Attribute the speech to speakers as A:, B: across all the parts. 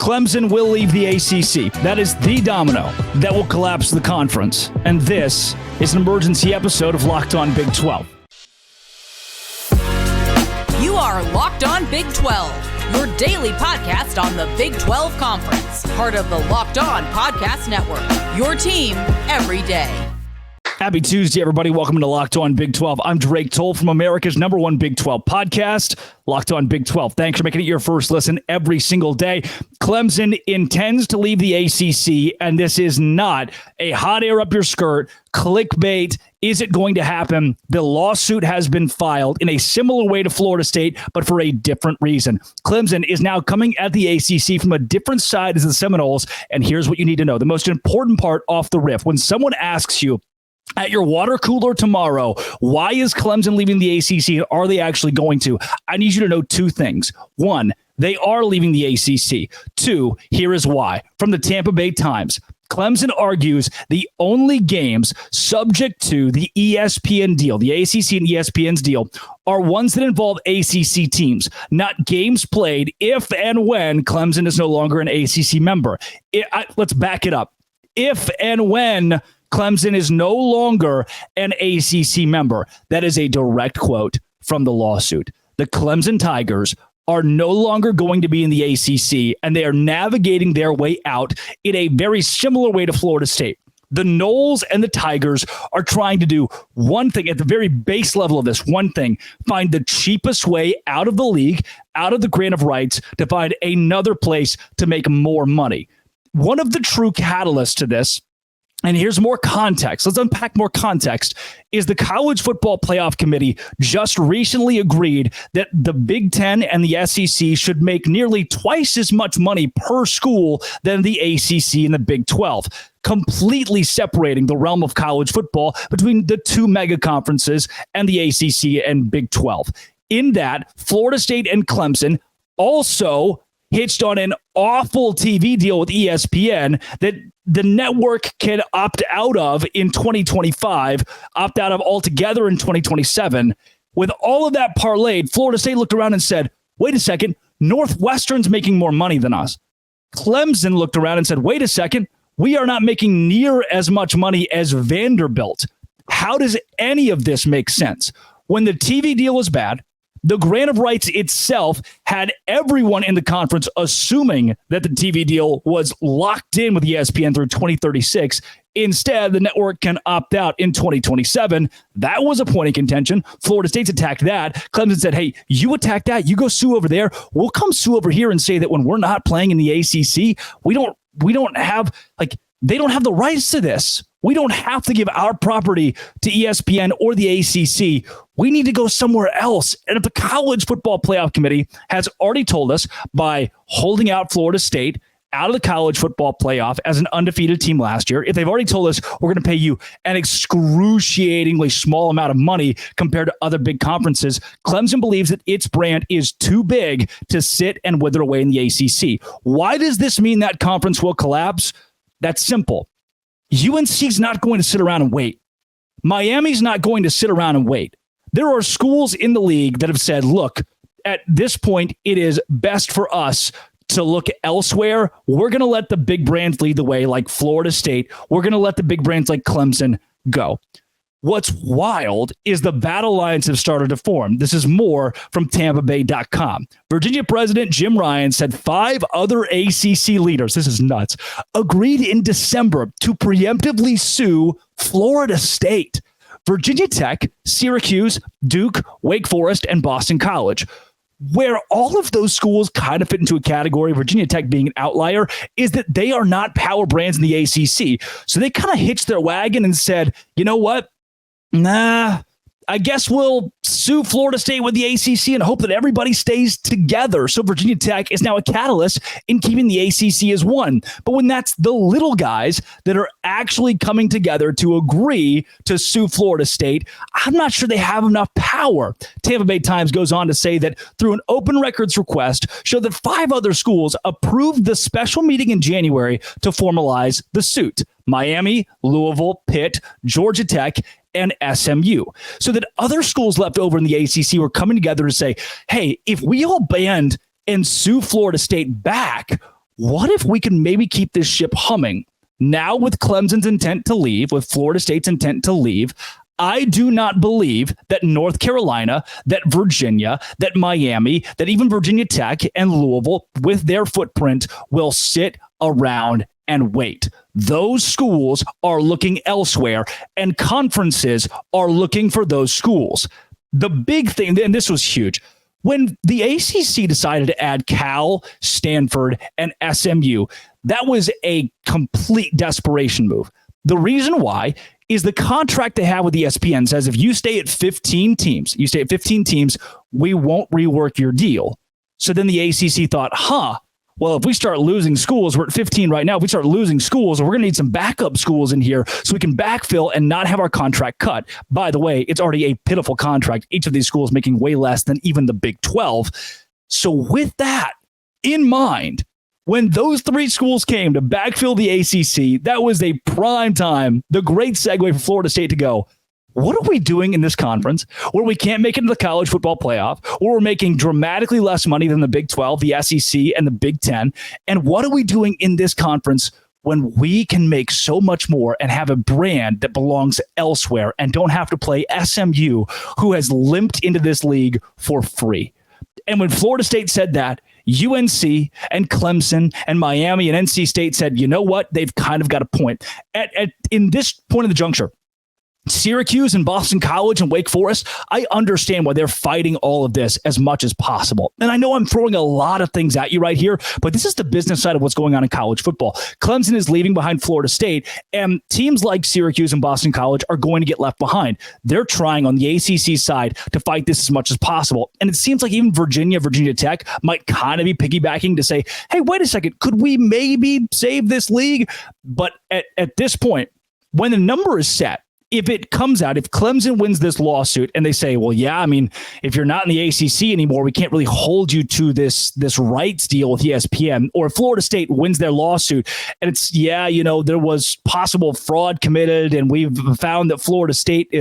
A: Clemson will leave the ACC. That is the domino that will collapse the conference. And this is an emergency episode of Locked On Big 12.
B: You are Locked On Big 12, your daily podcast on the Big 12 Conference, part of the Locked On Podcast Network, your team every day.
A: Happy Tuesday, everybody. Welcome to Locked On Big 12. I'm Drake Toll from America's #1 Big 12 podcast, Locked On Big 12. Thanks for making it your first listen every single day. Clemson intends to leave the ACC, and this is not a hot air up your skirt, clickbait. Is it going to happen? The lawsuit has been filed in a similar way to Florida State, but for a different reason. Clemson is now coming at the ACC from a different side as the Seminoles, and here's what you need to know. The most important part off the riff, when someone asks you, at your water cooler tomorrow, why is Clemson leaving the ACC, and are they actually going to? I need you to know two things. One, they are leaving the ACC. Two, here is why. From the Tampa Bay Times, Clemson argues the only games subject to the ESPN deal, the ACC and ESPN's deal, are ones that involve ACC teams, not games played if and when Clemson is no longer an ACC member. Let's back it up. If and when Clemson is no longer an ACC member. That is a direct quote from the lawsuit. The Clemson Tigers are no longer going to be in the ACC, and they are navigating their way out in a very similar way to Florida State. The Noles and the Tigers are trying to do one thing at the very base level of this, one thing, find the cheapest way out of the league, out of the grant of rights, to find another place to make more money. One of the true catalysts to this, and here's more context. Let's unpack more context. Is the College Football Playoff Committee just recently agreed that the Big Ten and the SEC should make nearly twice as much money per school than the ACC and the Big 12, completely separating the realm of college football between the two mega conferences and the ACC and Big 12. In that, Florida State and Clemson also hitched on an awful TV deal with ESPN that the network can opt out of in 2025, opt out of altogether in 2027. With all of that parlayed, Florida State looked around and said, wait a second, Northwestern's making more money than us. Clemson looked around and said, wait a second, we are not making near as much money as Vanderbilt. How does any of this make sense? When the TV deal was bad, the grant of rights itself had everyone in the conference assuming that the TV deal was locked in with ESPN through 2036. Instead, the network can opt out in 2027. That was a point of contention. Florida State's attacked that. Clemson said, hey, you attack that. You go sue over there. We'll come sue over here and say that when we're not playing in the ACC, we don't have, like, they don't have the rights to this. We don't have to give our property to ESPN or the ACC. We need to go somewhere else. And if the College Football Playoff Committee has already told us by holding out Florida State out of the college football playoff as an undefeated team last year, if they've already told us we're going to pay you an excruciatingly small amount of money compared to other big conferences, Clemson believes that its brand is too big to sit and wither away in the ACC. Why does this mean that conference will collapse? That's simple. UNC's not going to sit around and wait. Miami's not going to sit around and wait. There are schools in the league that have said, look, at this point, it is best for us to look elsewhere. We're going to let the big brands lead the way, like Florida State. We're going to let the big brands like Clemson go. What's wild is the battle lines have started to form. This is more from TampaBay.com. Virginia President Jim Ryan said 5 other ACC leaders, this is nuts, agreed in December to preemptively sue Florida State, Virginia Tech, Syracuse, Duke, Wake Forest, and Boston College. Where all of those schools kind of fit into a category, Virginia Tech being an outlier, is that they are not power brands in the ACC. So they kind of hitched their wagon and said, you know what? Nah, I guess we'll sue Florida State with the ACC and hope that everybody stays together. So Virginia Tech is now a catalyst in keeping the ACC as one. But when that's the little guys that are actually coming together to agree to sue Florida State, I'm not sure they have enough power. Tampa Bay Times goes on to say that through an open records request, showed that 5 other schools approved the special meeting in January to formalize the suit. Miami, Louisville, Pitt, Georgia Tech, and SMU. So that other schools left over in the ACC were coming together to say, hey, if we all band and sue Florida State back, what if we can maybe keep this ship humming? Now with Clemson's intent to leave, with Florida State's intent to leave, I do not believe that North Carolina, that Virginia, that Miami, that even Virginia Tech and Louisville with their footprint will sit around and wait. Those schools are looking elsewhere, and conferences are looking for those schools. The big thing, and this was huge, when the ACC decided to add Cal, Stanford, and SMU, that was a complete desperation move. The reason why is the contract they have with ESPN says if you stay at 15 teams, we won't rework your deal. So then the ACC thought, well, if we start losing schools, we're at 15 right now. If we start losing schools, we're going to need some backup schools in here so we can backfill and not have our contract cut. By the way, it's already a pitiful contract. Each of these schools making way less than even the Big 12. So with that in mind, when those three schools came to backfill the ACC, that was a prime time, the great segue for Florida State to go, what are we doing in this conference where we can't make it to the college football playoff, where we're making dramatically less money than the Big 12, the SEC, and the Big 10? And what are we doing in this conference when we can make so much more and have a brand that belongs elsewhere and don't have to play SMU, who has limped into this league for free? And when Florida State said that, UNC and Clemson and Miami and NC State said, you know what? They've kind of got a point. In this point of the juncture, Syracuse and Boston College and Wake Forest, I understand why they're fighting all of this as much as possible. And I know I'm throwing a lot of things at you right here, but this is the business side of what's going on in college football. Clemson is leaving behind Florida State, and teams like Syracuse and Boston College are going to get left behind. They're trying on the ACC side to fight this as much as possible. And it seems like even Virginia Tech might kind of be piggybacking to say, hey, wait a second, could we maybe save this league? But at this point, when the number is set, if it comes out, if Clemson wins this lawsuit and they say, well, yeah, I mean, if you're not in the ACC anymore, we can't really hold you to this rights deal with ESPN, or if Florida State wins their lawsuit and it's, there was possible fraud committed and we've found that Florida State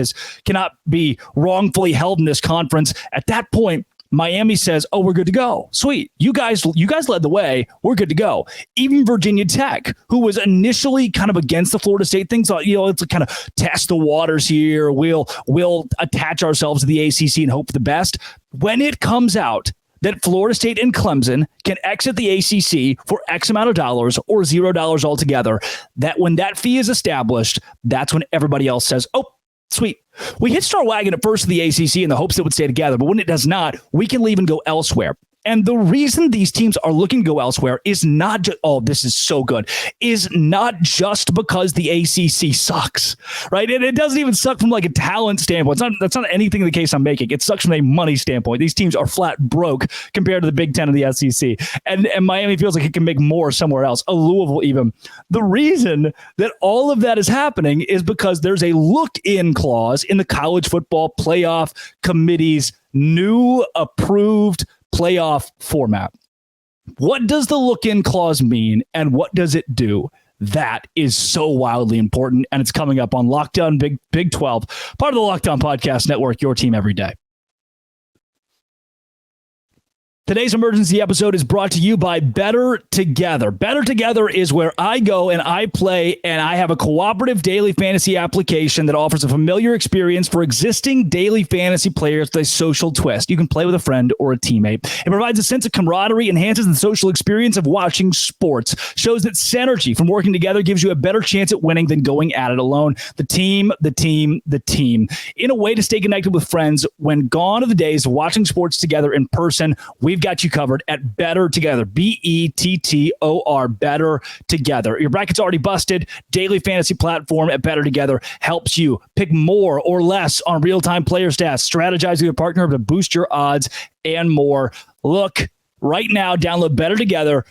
A: cannot be wrongfully held in this conference. At that point, Miami says, oh, we're good to go. Sweet. You guys led the way. We're good to go. Even Virginia Tech, who was initially kind of against the Florida State thing, thought, it's a kind of test the waters here. We'll attach ourselves to the ACC and hope for the best. When it comes out that Florida State and Clemson can exit the ACC for X amount of dollars or $0 altogether, that when that fee is established, that's when everybody else says, oh, sweet. We hitched our wagon at first to the ACC in the hopes it would stay together, but when it does not, we can leave and go elsewhere. And the reason these teams are looking to go elsewhere is not just, this is so good, is not just because the ACC sucks, right? And it doesn't even suck from like a talent standpoint. That's not anything in the case I'm making. It sucks from a money standpoint. These teams are flat broke compared to the Big Ten and the SEC. And Miami feels like it can make more somewhere else, a Louisville even. The reason that all of that is happening is because there's a look-in clause in the college football playoff committee's new approved playoff format. What does the look-in clause mean and what does it do? That is so wildly important, and it's coming up on Locked On Big 12, part of the Locked On Podcast Network, your team every day. Today's emergency episode is brought to you by Better Together. Better Together is where I go and I play, and I have a cooperative daily fantasy application that offers a familiar experience for existing daily fantasy players with a social twist. You can play with a friend or a teammate. It provides a sense of camaraderie, enhances the social experience of watching sports, shows that synergy from working together gives you a better chance at winning than going at it alone. The team. In a way to stay connected with friends when gone are the days of watching sports together in person, we've got you covered at Better Together. BETTOR, Better Together. Your bracket's already busted. Daily fantasy platform at Better Together helps you pick more or less on real-time player stats, strategize with your partner to boost your odds, and more. Look, right now, download Better Together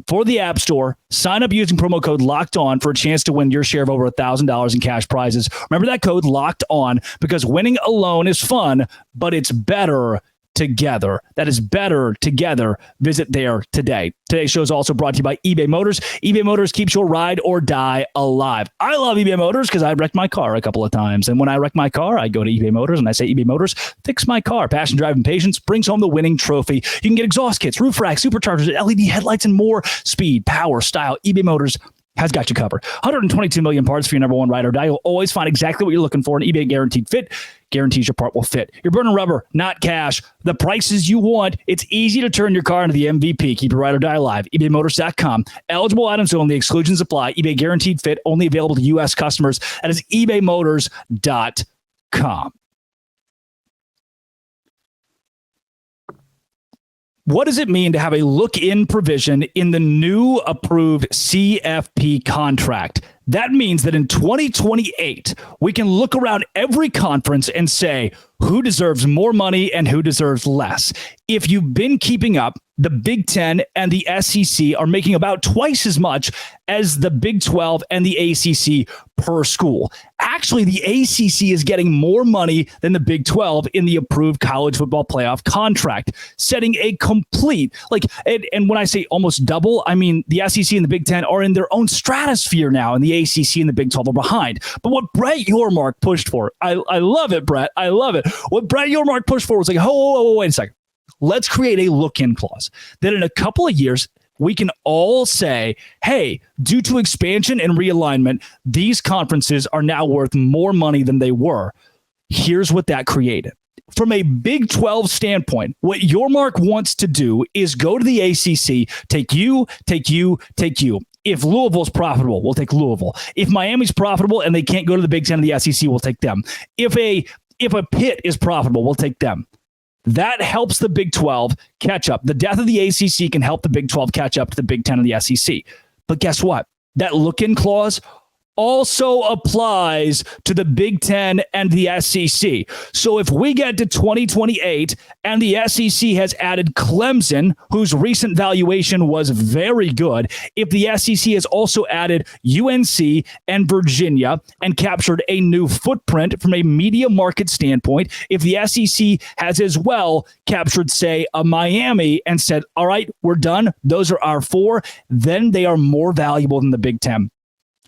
A: for the App Store. Sign up using promo code Locked On for a chance to win your share of over $1,000 in cash prizes. Remember that code Locked On, because winning alone is fun, but it's better together. That is better together. Visit there today. Today's show is also brought to you by eBay Motors. eBay Motors keeps your ride or die alive. I love eBay Motors because I wrecked my car a couple of times. And when I wreck my car, I go to eBay Motors and I say, eBay Motors, fix my car. Passion, drive, and patience brings home the winning trophy. You can get exhaust kits, roof racks, superchargers, LED headlights, and more. Speed, power, style. eBay Motors has got you covered. 122 million parts for your number one ride or die. You'll always find exactly what you're looking for. An eBay Guaranteed Fit guarantees your part will fit. You're burning rubber, not cash. The prices you want. It's easy to turn your car into the MVP. Keep your ride or die alive. ebaymotors.com. eligible items only. Exclusions apply. eBay Guaranteed Fit only available to U.S. customers. That is ebaymotors.com. What does it mean to have a look-in provision in the new approved CFP contract? That means that in 2028, we can look around every conference and say who deserves more money and who deserves less. If you've been keeping up, the Big Ten and the SEC are making about twice as much as the Big 12 and the ACC per school. Actually, the ACC is getting more money than the Big 12 in the approved college football playoff contract, setting a complete, and when I say almost double, I mean the SEC and the Big 10 are in their own stratosphere now, and the ACC and the Big 12 are behind. But what Brett Yormark pushed for, I love it, Brett. I love it. What Brett Yormark pushed for was like, wait a second. Let's create a look-in clause that in a couple of years, we can all say, hey, due to expansion and realignment, these conferences are now worth more money than they were. Here's what that created. From a Big 12 standpoint, what Yormark wants to do is go to the ACC, take you. If Louisville's profitable, we'll take Louisville. If Miami's profitable and they can't go to the Big Ten or the SEC, we'll take them. If a Pitt is profitable, we'll take them. That helps the Big 12 catch up. The death of the ACC can help the Big 12 catch up to the Big 10 and the SEC. But guess what? That look-in clause also applies to the Big 10 and the SEC. So if we get to 2028 and the SEC has added Clemson, whose recent valuation was very good, if the SEC has also added UNC and Virginia and captured a new footprint from a media market standpoint, if the SEC has as well captured, say, a Miami and said, all right, we're done, those are our four, then they are more valuable than the Big 10.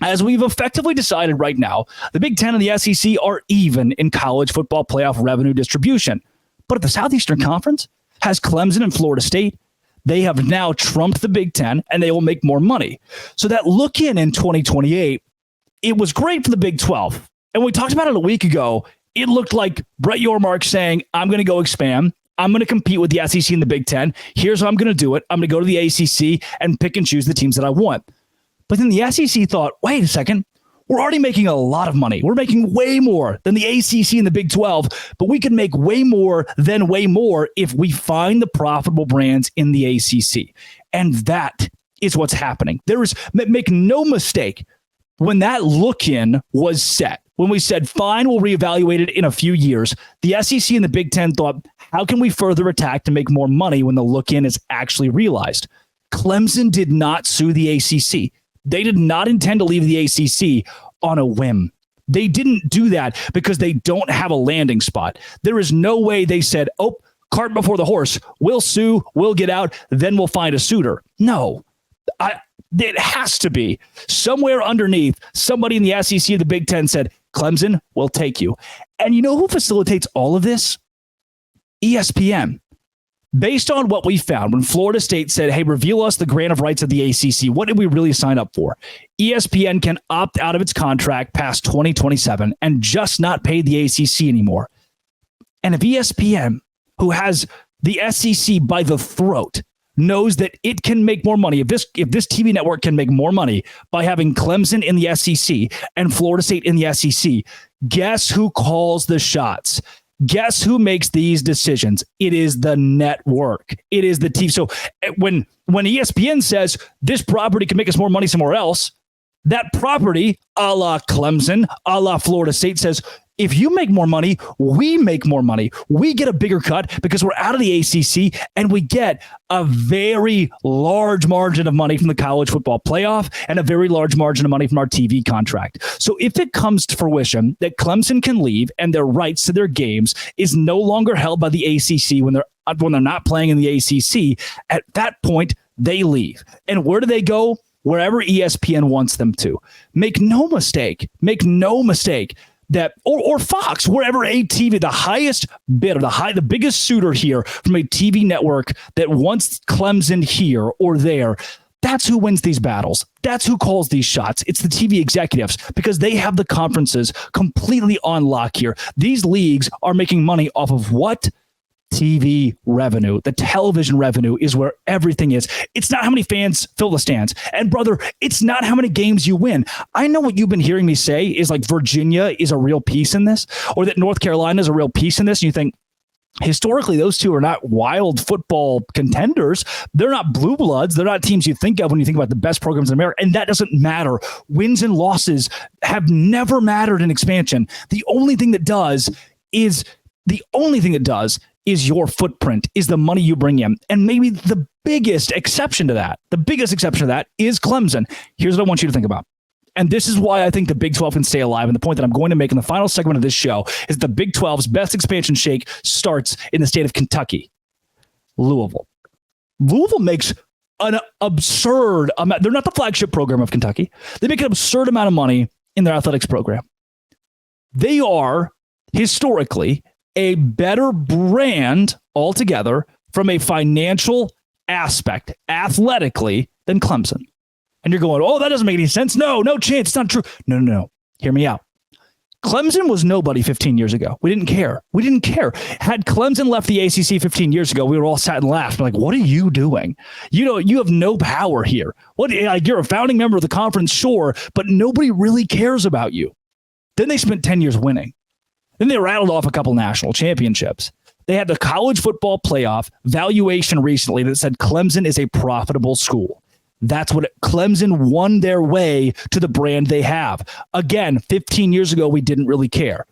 A: As we've effectively decided right now, the Big Ten and the SEC are even in college football playoff revenue distribution. But if the Southeastern Conference has Clemson and Florida State, they have now trumped the Big Ten and they will make more money. So that look in 2028, it was great for the Big 12. And we talked about it a week ago. It looked like Brett Yormark saying, I'm going to go expand. I'm going to compete with the SEC and the Big Ten. Here's how I'm going to do it. I'm going to go to the ACC and pick and choose the teams that I want. But then the SEC thought, wait a second, we're already making a lot of money. We're making way more than the ACC and the Big 12, but we can make way more than way more if we find the profitable brands in the ACC. And that is what's happening. Make no mistake, when that look-in was set, when we said, fine, we'll reevaluate it in a few years, the SEC and the Big 10 thought, how can we further attack to make more money when the look-in is actually realized? Clemson did not sue the ACC. They did not intend to leave the ACC on a whim. They didn't do that because they don't have a landing spot. There is no way they said, oh, cart before the horse. We'll sue, we'll get out, then we'll find a suitor. No, it has to be somewhere underneath. Somebody in the SEC or the Big Ten said, Clemson, we'll take you. And you know who facilitates all of this? ESPN. Based on what we found, when Florida State said, hey, reveal us the grant of rights of the ACC, what did we really sign up for? ESPN can opt out of its contract past 2027 and just not pay the ACC anymore. And if ESPN, who has the SEC by the throat, knows that it can make more money, if this TV network can make more money by having Clemson in the SEC and Florida State in the SEC, guess who calls the shots? Guess who makes these decisions? It is the network. It is the TV. So when ESPN says this property can make us more money somewhere else, that property, a la Clemson, a la Florida State, says, if you make more money, we make more money. We get a bigger cut because we're out of the ACC and we get a very large margin of money from the college football playoff and a very large margin of money from our TV contract. So if it comes to fruition that Clemson can leave and their rights to their games is no longer held by the ACC when they're when they're not playing in the ACC, at that point, they leave. And where do they go? Wherever ESPN wants them to. Make no mistake that, or Fox, wherever a TV, the highest bidder, the biggest suitor here from a TV network that wants Clemson here or there, that's who wins these battles. That's who calls these shots. It's the TV executives, because they have the conferences completely on lock here. These leagues are making money off of what? TV revenue. The television revenue is where everything is. It's not how many fans fill the stands. And brother, it's not how many games you win. I know what you've been hearing me say is like Virginia is a real piece in this, or that North Carolina is a real piece in this. And you think, historically, those two are not wild football contenders. They're not blue bloods. They're not teams you think of when you think about the best programs in America. And that doesn't matter. Wins and losses have never mattered in expansion. The only thing that does is your footprint, is the money you bring in. And maybe the biggest exception to that is Clemson. Here's what I want you to think about. And this is why I think the Big 12 can stay alive. And the point that I'm going to make in the final segment of this show is the Big 12's best expansion shake starts in the state of Kentucky. Louisville. Louisville makes an absurd amount. They're not the flagship program of Kentucky. They make an absurd amount of money in their athletics program. They are historically a better brand altogether from a financial aspect, athletically, than Clemson. And you're going, oh, that doesn't make any sense. No chance. It's not true. No. Hear me out. Clemson was nobody 15 years ago. We didn't care. Had Clemson left the ACC 15 years ago, we were all sat and laughed. We're like, what are you doing? You have no power here. You're a founding member of the conference, sure, but nobody really cares about you. Then they spent 10 years winning. Then they rattled off a couple national championships. They had the college football playoff valuation recently that said Clemson is a profitable school. That's what Clemson won their way to the brand they have. Again, 15 years ago, we didn't really care.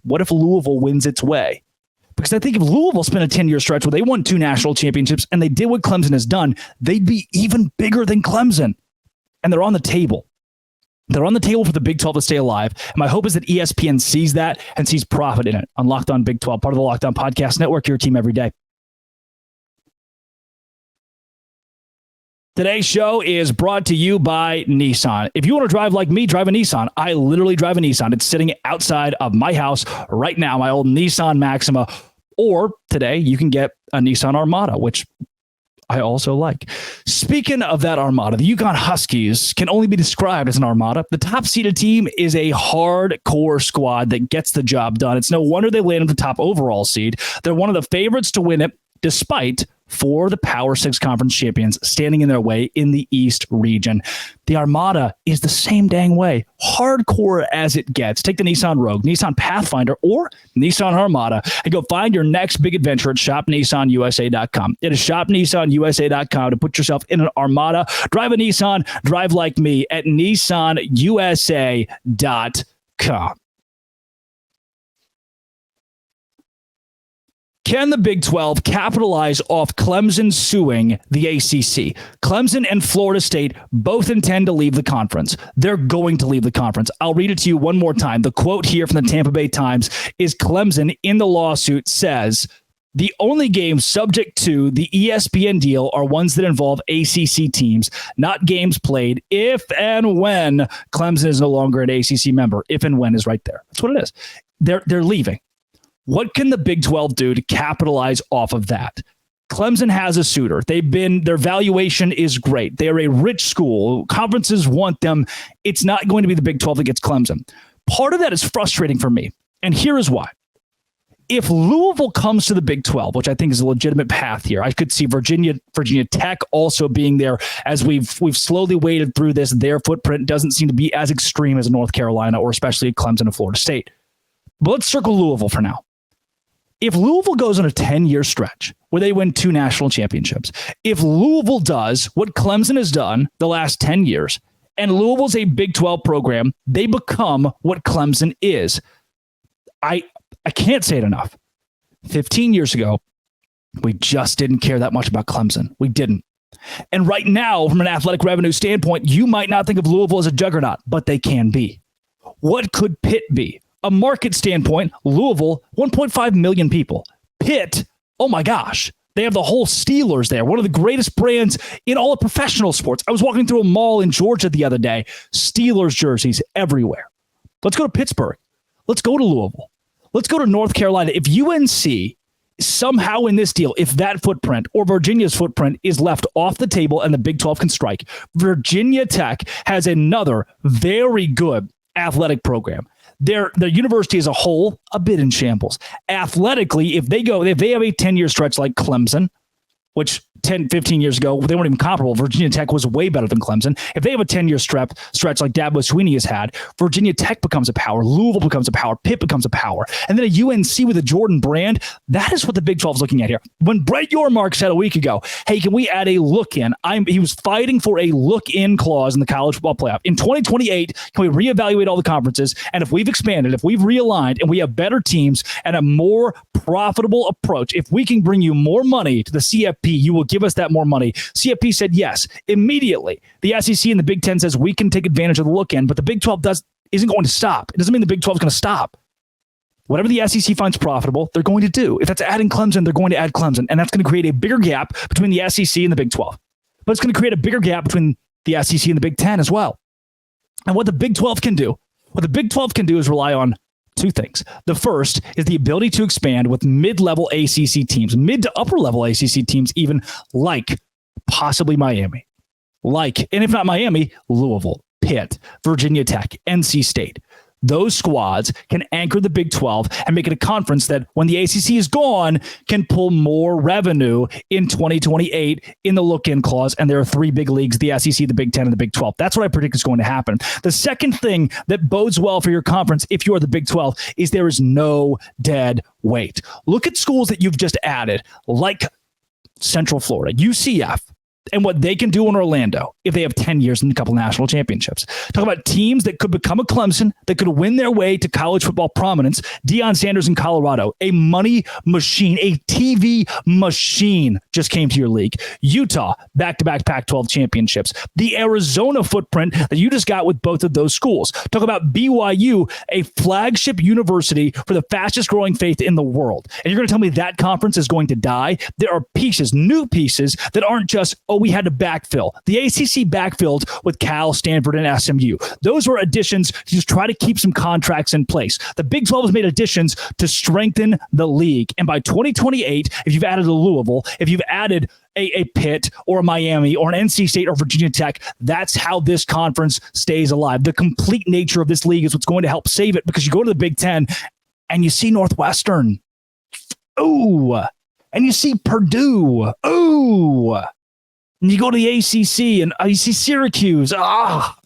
A: What if Louisville wins its way? Because I think if Louisville spent a 10-year stretch where they won 2 national championships and they did what Clemson has done, they'd be even bigger than Clemson. And they're on the table. They're on the table for the Big 12 to stay alive. And my hope is that ESPN sees that and sees profit in it. On Locked On Big 12, part of the Locked On Podcast Network, your team every day. Today's show is brought to you by Nissan. If you want to drive like me, drive a Nissan. I literally drive a Nissan. It's sitting outside of my house right now, my old Nissan Maxima. Or today, you can get a Nissan Armada, which I also like. Speaking of that Armada, the Yukon Huskies can only be described as an Armada. The top-seeded team is a hardcore squad that gets the job done. It's no wonder they landed the top overall seed. They're one of the favorites to win it, despite 4 of the Power 6 conference champions standing in their way in the East region. The Armada is the same dang way, hardcore as it gets. Take the Nissan Rogue, Nissan Pathfinder, or Nissan Armada and go find your next big adventure at shopnissanusa.com. It is shopnissanusa.com to put yourself in an Armada. Drive a Nissan, drive like me at nissanusa.com. Can the Big 12 capitalize off Clemson suing the ACC? Clemson and Florida State both intend to leave the conference. They're going to leave the conference. I'll read it to you one more time. The quote here from the Tampa Bay Times is Clemson in the lawsuit says, the only games subject to the ESPN deal are ones that involve ACC teams, not games played if and when Clemson is no longer an ACC member. If and when is right there. That's what it is. They're leaving. What can the Big 12 do to capitalize off of that? Clemson has a suitor. Their valuation is great. They're a rich school. Conferences want them. It's not going to be the Big 12 that gets Clemson. Part of that is frustrating for me. And here is why. If Louisville comes to the Big 12, which I think is a legitimate path here, I could see Virginia Tech also being there as we've slowly waded through this. Their footprint doesn't seem to be as extreme as North Carolina or especially Clemson and Florida State. But let's circle Louisville for now. If Louisville goes on a 10-year stretch where they win 2 national championships, if Louisville does what Clemson has done the last 10 years, and Louisville's a Big 12 program, they become what Clemson is. I can't say it enough. 15 years ago, we just didn't care that much about Clemson. We didn't. And right now, from an athletic revenue standpoint, you might not think of Louisville as a juggernaut, but they can be. What could Pitt be? A market standpoint, Louisville, 1.5 million people. Pitt, Oh my gosh. They have the whole Steelers there, one of the greatest brands in all of professional sports. I was walking through a mall in Georgia the other day, Steelers jerseys everywhere. Let's go to Pittsburgh. Let's go to Louisville. Let's go to North Carolina. If UNC somehow in this deal, if that footprint or Virginia's footprint is left off the table and the Big 12 can strike, Virginia Tech has another very good athletic program. Their university as a whole, a bit in shambles. Athletically, if they have a 10-year stretch like Clemson, which 10, 15 years ago, they weren't even comparable. Virginia Tech was way better than Clemson. If they have a 10-year stretch like Dabo Swinney has had, Virginia Tech becomes a power. Louisville becomes a power. Pitt becomes a power. And then a UNC with a Jordan Brand, that is what the Big 12 is looking at here. When Brett Yormark said a week ago, hey, can we add a look-in? He was fighting for a look-in clause in the college football playoff. In 2028, can we reevaluate all the conferences? And if we've expanded, if we've realigned, and we have better teams and a more profitable approach, if we can bring you more money to the CFP, you will give us that more money. CFP said yes immediately. The SEC and the Big Ten says we can take advantage of the look-in, but the Big 12 isn't going to stop. It doesn't mean the Big 12 is going to stop. Whatever the SEC finds profitable, they're going to do. If that's adding Clemson, they're going to add Clemson, and that's going to create a bigger gap between the SEC and the Big 12. But it's going to create a bigger gap between the SEC and the Big 10 as well. And what the Big 12 can do, is rely on two things. The first is the ability to expand with mid-level ACC teams, mid to upper-level ACC teams, even like possibly Miami. And if not Miami, Louisville, Pitt, Virginia Tech, NC State. Those squads can anchor the Big 12 and make it a conference that when the ACC is gone can pull more revenue in 2028 in the look-in clause. And there are three big leagues, the SEC, the Big 10, and the Big 12. That's what I predict is going to happen. The second thing that bodes well for your conference, if you are the Big 12, is there is no dead weight. Look at schools that you've just added, like Central Florida, UCF, and what they can do in Orlando if they have 10 years and a couple national championships. Talk about teams that could become a Clemson, that could win their way to college football prominence. Deion Sanders in Colorado, a money machine, a TV machine just came to your league. Utah, back-to-back Pac-12 championships. The Arizona footprint that you just got with both of those schools. Talk about BYU, a flagship university for the fastest growing faith in the world. And you're going to tell me that conference is going to die? There are pieces, new pieces, that aren't just, we had to backfill. The ACC backfilled with Cal, Stanford, and SMU. Those were additions to just try to keep some contracts in place. The Big 12 has made additions to strengthen the league. And by 2028, if you've added a Louisville, if you've added a Pitt or a Miami or an NC State or Virginia Tech, that's how this conference stays alive. The complete nature of this league is what's going to help save it, because you go to the Big 10 and you see Northwestern. Ooh. And you see Purdue. Ooh. And you go to the ACC and you see Syracuse,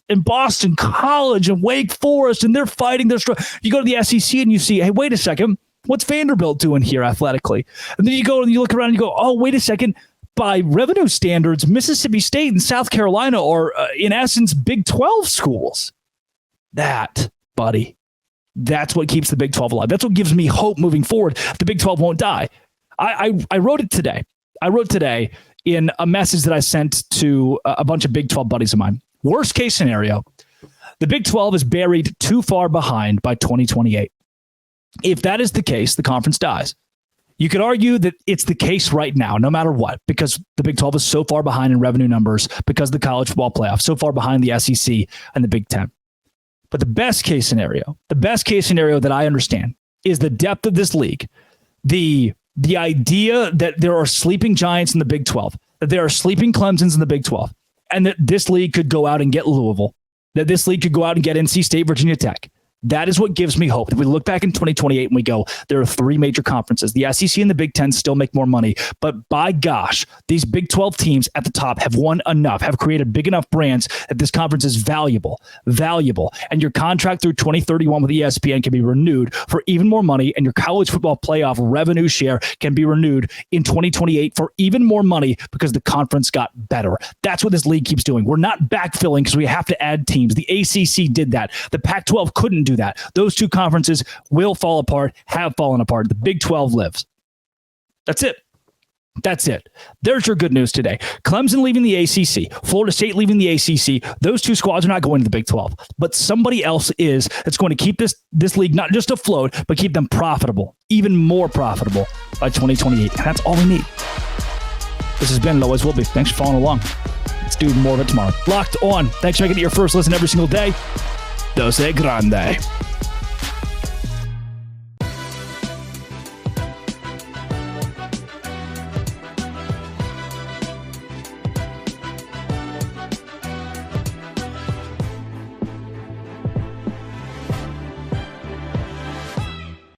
A: and Boston College and Wake Forest, and they're fighting their struggle. You go to the SEC and you see, hey, wait a second, what's Vanderbilt doing here athletically? And then you go and you look around and you go, oh, wait a second. By revenue standards, Mississippi State and South Carolina are, in essence, Big 12 schools. That, buddy, that's what keeps the Big 12 alive. That's what gives me hope moving forward. The Big 12 won't die. I wrote it today. In a message that I sent to a bunch of Big 12 buddies of mine. Worst case scenario, the Big 12 is buried too far behind by 2028. If that is the case, the conference dies. You could argue that it's the case right now, no matter what, because the Big 12 is so far behind in revenue numbers, because of the college football playoff, so far behind the SEC and the Big 10. But the best case scenario that I understand is the depth of this league, the idea that there are sleeping giants in the Big 12, that there are sleeping Clemsons in the Big 12, and that this league could go out and get Louisville, that this league could go out and get NC State, Virginia Tech. That is what gives me hope. If we look back in 2028 and we go, there are three major conferences. The SEC and the Big 10 still make more money. But by gosh, these Big 12 teams at the top have won enough, have created big enough brands that this conference is valuable. And your contract through 2031 with ESPN can be renewed for even more money. And your college football playoff revenue share can be renewed in 2028 for even more money, because the conference got better. That's what this league keeps doing. We're not backfilling because we have to add teams. The ACC did that. The Pac-12 couldn't do that. Those two conferences will fall apart, have fallen apart. The Big 12 lives. That's it. That's it. There's your good news today. Clemson leaving the ACC, Florida State leaving the ACC. Those two squads are not going to the Big 12, but somebody else is that's going to keep this league not just afloat, but keep them profitable, even more profitable by 2028. And that's all we need. This has been, and always will be. Thanks for following along. Let's do more of it tomorrow. Locked On. Thanks for making it your first listen every single day. Dose Grande.